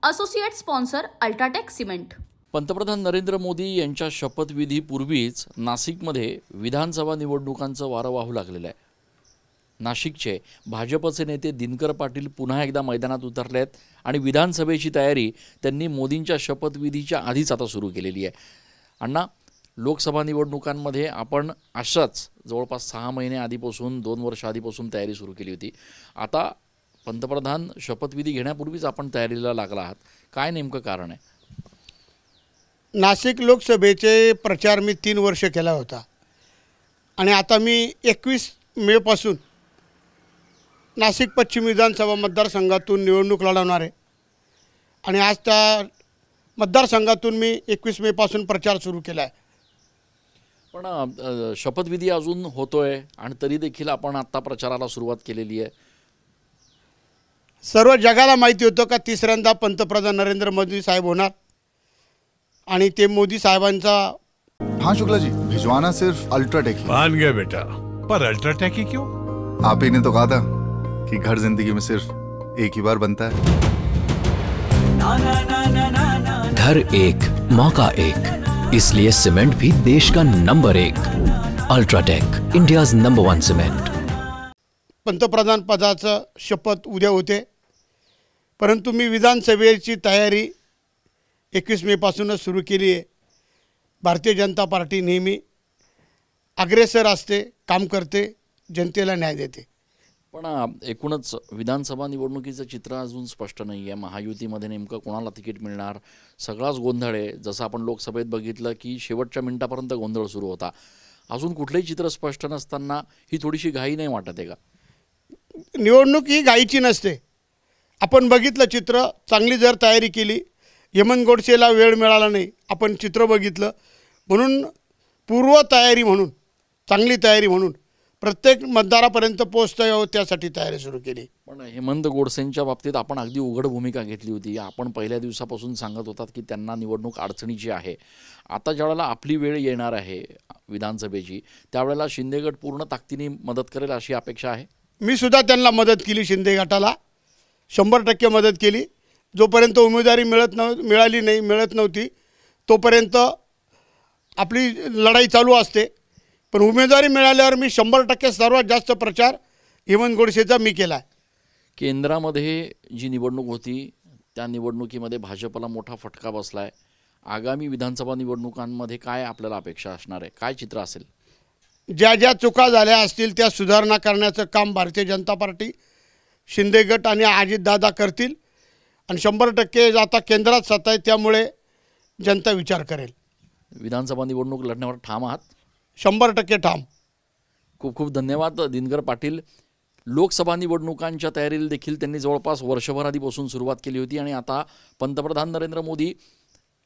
Associate sponsor UltraTech cement. पंतप्रधान नरेंद्र मोदी यांच्या शपथविधीपूर्वीच नाशिकमध्ये विधानसभा निवडणुकांचं वारं वाहू लागलेलं आहे। नाशिकचे भाजपचे नेते दिनकर पाटील पुन्हा एकदा मैदानात उतरले आहेत आणि विधानसभेची तयारी त्यांनी मोदींच्या शपथविधीच्या आधीच आता सुरू केलेली आहे। अण्णा, लोकसभा निवडणुकांमध्ये आपण अशाच जवळपास 6 महिने आधीपासून 2 वर्ष आधीपासून तयारी सुरू केली होती। आता पंतप्रधान शपथविधी घेण्यापूर्वीच आपण तयारीला लागला आहात, काय नेमकं कारण आहे? नाशिक लोकसभेचे प्रचार मी 3 वर्ष केला होता आणि आता मी 21 मे पासून नाशिक पश्चिम विधानसभा मतदारसंघातून निवडणूक लढवणार आहे आणि आज त्या मतदारसंघातून मी 21 मे पासून प्रचार सुरू केला आहे। पण शपथविधी अजून होतोय आणि तरी देखील आपण आता प्रचाराला सुरुवात केलेली आहे। सर्व जगाला माहिती होतं का तिसऱ्यांदा पंतप्रधान नरेंद्र मोदी साहेब होणार आणि ते मोदी साहेबांचा। हाँ शुक्ला जी, भिजवाना सिर्फ अल्ट्राटेक ही। मान गया बेटा, पर अल्ट्राटेक ही क्यों? आप ही ने तो कहा था कि घर जिंदगी में सिर्फ एक ही बार बनता है। घर एक मौका एक, इसलिए सीमेंट भी देश का number 1। UltraTech, India's number 1 cement. पंतप्रधान पदाचं शपथ उद्या होते, परंतु मी विधानसभेची तयारी 21 मे पासूनच सुरू केली आहे। भारतीय जनता पार्टी नेहमी अग्रेसर असते, काम करते, जनतेला न्याय देते। पण एकूणच विधानसभा निवडणुकीचं चित्र अजून स्पष्ट नाही आहे। महायुतीमध्ये नेमकं कोणाला तिकीट मिळणार सगळाच गोंधळ आहे। जसं आपण लोकसभेत बघितलं की शेवटच्या मिनिटापर्यंत गोंधळ सुरू होता। अजून कुठलंही चित्र स्पष्ट नसताना ही थोडीशी घाई नाही वाटत आहे का? निवडणूक ही घाईची नसते। आपण बघितलं चित्र, चांगली जर तयारी केली, हेमंत गोडसेला वेळ मिळाला नाही, आपण चित्र बघितलं, म्हणून पूर्व तयारी म्हणून, चांगली तयारी म्हणून प्रत्येक मतदारापर्यंत पोहोचता यावं त्यासाठी तयारी सुरू केली। पण हेमंत गोडसेंच्या बाबतीत आपण अगदी उघड भूमिका घेतली होती। आपण पहिल्या दिवसापासून सांगत होतात की त्यांना निवडणूक अडचणीची आहे। आता ज्यावेळेला आपली वेळ येणार आहे विधानसभेची, त्यावेळेला शिंदे गट पूर्ण ताकदीने मदत करेल अशी अपेक्षा आहे। मी सुद्धा त्यांना मदत केली, शिंदे गटाला 100% मदत केली। जोपर्यंत उमेदवारी मिळत नव्हती तोपर्यंत आपली लढाई चालू असते, पण उमेदवारी मिळाल्यावर मी 100% सर्वात जास्त प्रचार हेमंत गोडसेचा मी केला आहे। केंद्रामध्ये जी निवडणूक होती त्या निवडणुकीमध्ये भाजपला मोठा फटका बसला आहे। आगामी विधानसभा निवडणुकांमध्ये काय आपल्याला अपेक्षा असणार आहे, काय चित्र असेल? ज्या ज्या चुका झाल्या असतील त्या सुधारणा करण्याचं काम भारतीय जनता पार्टी, शिंदे गट आणि अजितदादा करतील आणि 100% आता केंद्रात सत्ता आहे, त्यामुळे जनता विचार करेल। विधानसभा निवडणूक लढण्यावर ठाम आहात? 100% ठाम। खूप खूप धन्यवाद दिनकर पाटील। लोकसभा निवडणुकांच्या तयारीला देखील त्यांनी जवळपास वर्षभर आधीपासून सुरुवात केली होती आणि आता पंतप्रधान नरेंद्र मोदी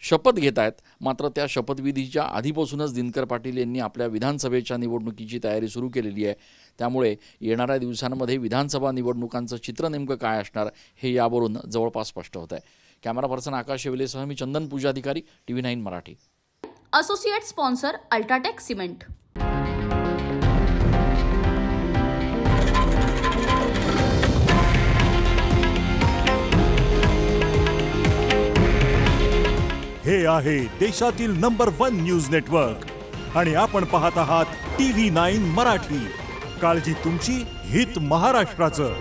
शपथ घेत आहेत। मात्र त्या शपथविधीच्या आधीपासूनच दिनकर पाटील यांनी आपल्या विधानसभेच्या निवडणुकीची तयारी सुरू केलेली आहे। त्यामुळे येणाऱ्या दिवसांमध्ये विधानसभा निवडणुकांचं चित्र नेमकं काय असणार हे यावरून जवळपास स्पष्ट होत आहे। कॅमेरा पर्सन आकाश शेवलेसह मी चंदन पूजाधिकारी, TV9 Marathi. Associate sponsor UltraTech cement. हे आहे देशातील नंबर 1 न्यूज नेटवर्क आणि आपण पाहत आहात TV9 मराठी। काळजी तुमची, हित महाराष्ट्राचं।